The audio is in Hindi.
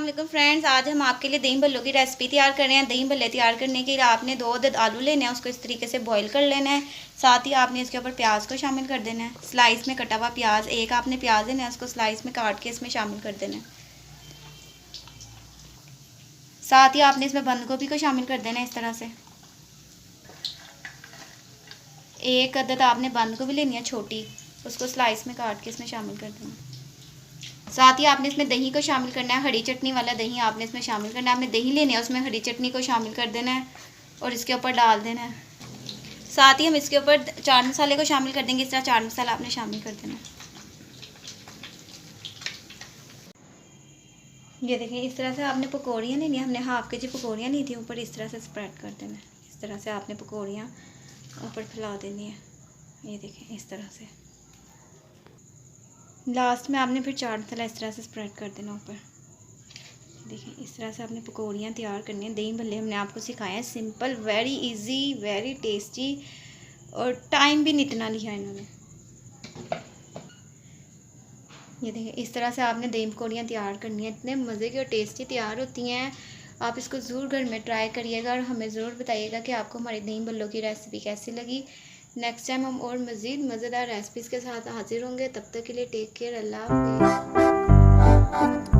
वालेकुम फ्रेंड्स, आज हम आपके लिए दही भल्लों की रेसिपी तैयार कर रहे हैं। दही भल्ले तैयार करने के लिए आपने 2 अदद आलू लेने हैं, उसको इस तरीके से बॉईल कर लेना है। साथ ही आपने इसके ऊपर प्याज को शामिल कर देना है। स्लाइस में कटा हुआ प्याज, एक आपने प्याज लेना है, उसको स्लाइस में काट के इसमें शामिल कर देना है। साथ ही आपने इसमें बंद गोभी को शामिल कर देना है इस तरह से। एक अदद आपने बंद गोभी लेनी है छोटी, उसको स्लाइस में काट के इसमें शामिल कर देना है। साथ ही आपने इसमें दही को शामिल करना है। हरी चटनी वाला दही आपने इसमें शामिल करना है। आपने दही लेने है, उसमें हरी चटनी को शामिल कर देना है और इसके ऊपर डाल देना है। साथ ही हम इसके ऊपर चाट मसाले को शामिल कर देंगे। इस तरह चाट मसाला आपने शामिल कर देना है। ये देखिए, इस तरह से आपने पकौड़ियाँ लेनी है। हमने हाफ के जी पकौड़ियाँ ली थी, ऊपर इस तरह से स्प्रेड कर देना है। इस तरह से आपने पकौड़ियाँ ऊपर फैला देनी है। ये देखें, इस तरह से। लास्ट में आपने फिर चाट मसाला इस तरह से स्प्रेड कर देना ऊपर। देखिए, इस तरह से आपने पकौड़ियाँ तैयार करनी है। दही भल्ले हमने आपको सिखाया है, simple, very easy, very tasty, और टाइम भी नहीं इतना लिया इन्होंने। ये देखिए, इस तरह से आपने दही पकौड़ियाँ तैयार करनी है। इतने मज़े की और टेस्टी तैयार होती हैं। आप इसको ज़रूर घर में ट्राई करिएगा और हमें ज़रूर बताइएगा कि आपको हमारी दही भल्लों की रेसिपी कैसी लगी। नेक्स्ट टाइम हम और मज़ीद मज़ेदार रेसिपीज़ के साथ हाजिर होंगे। तब तक के लिए टेक केयर, अल्लाह हाफ़िज़।